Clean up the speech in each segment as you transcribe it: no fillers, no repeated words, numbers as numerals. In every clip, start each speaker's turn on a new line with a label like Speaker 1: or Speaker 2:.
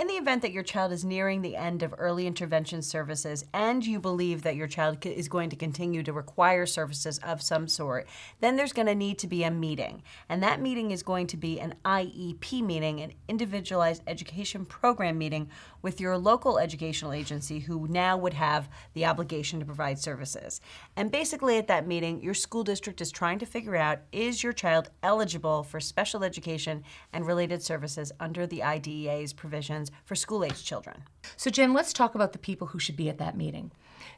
Speaker 1: the event that your child is nearing the end of early intervention services and you believe that your child is going to continue to require services of some sort, then there's going to need to be a meeting. And that meeting is going to be an IEP meeting, an Individualized Education Program meeting, with your local educational agency who now would have the obligation to provide services. And basically at that meeting, your school district is trying to figure out, is your child eligible for special education and related services under the IDEA's provisions for school-age children?
Speaker 2: So Jen, let's talk about the people who should be at that meeting.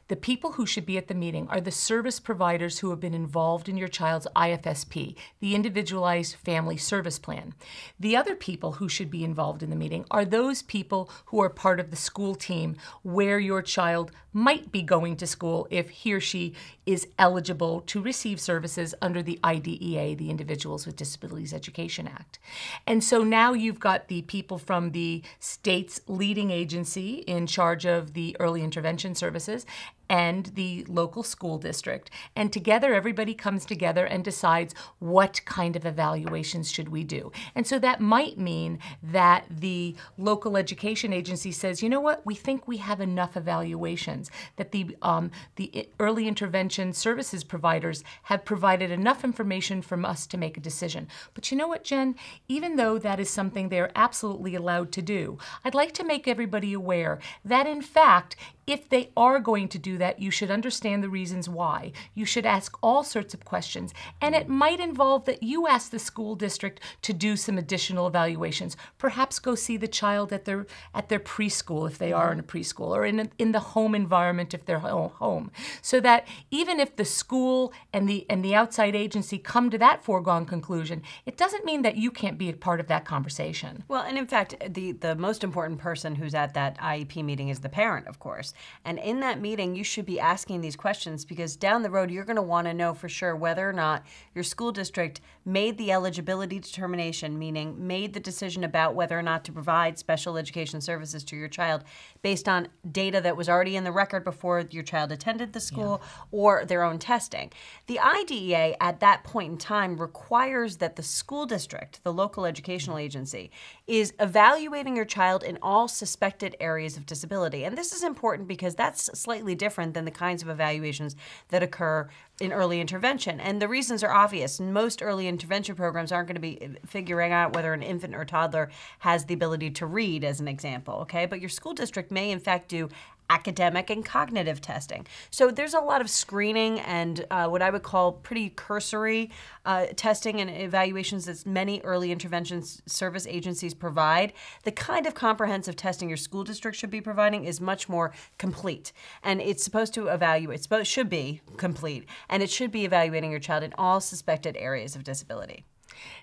Speaker 2: The people who should be at the meeting are the service providers who have been involved in your child's IFSP, the Individualized Family Service Plan. The other people who should be involved in the meeting are those people who are part of the school team where your child might be going to school if he or she is eligible to receive services under the IDEA, the Individuals with Disabilities Education Act. And so now you've got the people from the state's leading agency in charge of the early intervention services and the local school district. And together, everybody comes together and decides what kind of evaluations should we do. And so that might mean that the local education agency says, you know what, we think we have enough evaluations, that the early intervention services providers have provided enough information from us to make a decision. But you know what, Jen, even though that is something they're absolutely allowed to do, I'd like to make everybody aware that in fact, if they are going to do that, you should understand the reasons why. You should ask all sorts of questions. And it might involve that you ask the school district to do some additional evaluations. Perhaps go see the child at their preschool if they are in a preschool, or in the home environment if they're home. So that even if the school and the outside agency come to that foregone conclusion, it doesn't mean that you can't be a part of that conversation.
Speaker 1: Well, and in fact, the most important person who's at that IEP meeting is the parent, of course. And in that meeting, you should be asking these questions because down the road, you're going to want to know for sure whether or not your school district made the eligibility determination, meaning made the decision about whether or not to provide special education services to your child based on data that was already in the record before your child attended the school or their own testing. The IDEA at that point in time requires that the school district, the local educational agency, is evaluating your child in all suspected areas of disability. And this is important because that's slightly different than the kinds of evaluations that occur in early intervention. And the reasons are obvious. Most early intervention programs aren't going to be figuring out whether an infant or toddler has the ability to read, as an example, okay? But your school district may, in fact, do academic and cognitive testing. So there's a lot of screening and what I would call pretty cursory testing and evaluations that many early intervention service agencies provide. The kind of comprehensive testing your school district should be providing is much more complete. And it's supposed to evaluate, should be complete, and it should be evaluating your child in all suspected areas of disability.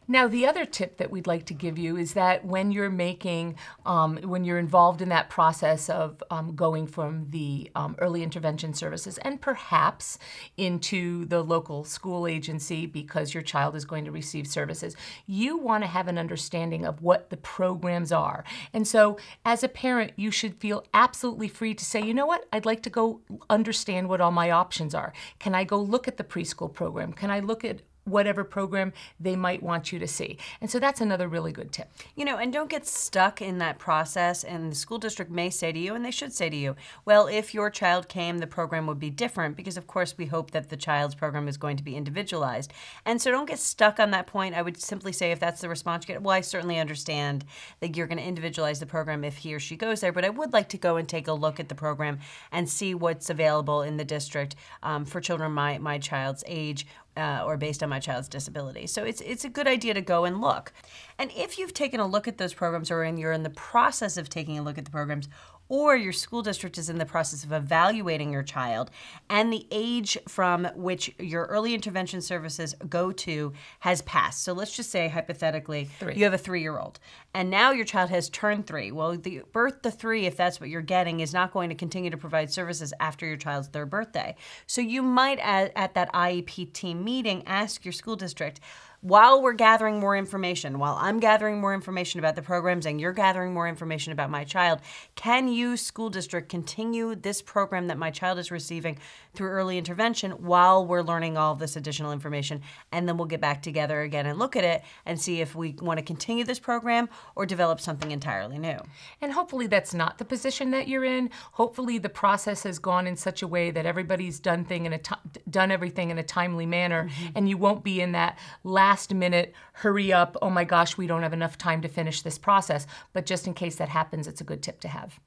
Speaker 2: Now, the other tip that we'd like to give you is that when you're when you're involved in that process of going from the early intervention services and perhaps into the local school agency because your child is going to receive services, you want to have an understanding of what the programs are. And so as a parent, you should feel absolutely free to say, you know what, I'd like to go understand what all my options are. Can I go look at the preschool program? Can I look at whatever program they might want you to see? And so that's another really good tip.
Speaker 1: You know, and don't get stuck in that process. And the school district may say to you, and they should say to you, well, if your child came, the program would be different because, of course, we hope that the child's program is going to be individualized. And so don't get stuck on that point. I would simply say if that's the response you get, well, I certainly understand that you're going to individualize the program if he or she goes there, but I would like to go and take a look at the program and see what's available in the district for children my child's age or based on my child's disability. So it's a good idea to go and look. And if you've taken a look at those programs or you're in the process of taking a look at the programs, or your school district is in the process of evaluating your child, and the age from which your early intervention services go to has passed. So let's just say, hypothetically, you have a 3-year-old, and now your child has turned 3. Well, the birth to 3, if that's what you're getting, is not going to continue to provide services after your child's 3rd birthday. So you might, at that IEP team meeting, ask your school district, while we're gathering more information, while I'm gathering more information about the programs and you're gathering more information about my child, can you, school district, continue this program that my child is receiving through early intervention while we're learning all of this additional information? And then we'll get back together again and look at it and see if we want to continue this program or develop something entirely new.
Speaker 2: And hopefully that's not the position that you're in. Hopefully the process has gone in such a way that everybody's done everything in a timely manner, and you won't be in that last minute hurry up, oh my gosh, we don't have enough time to finish this process. But just in case that happens, it's a good tip to have.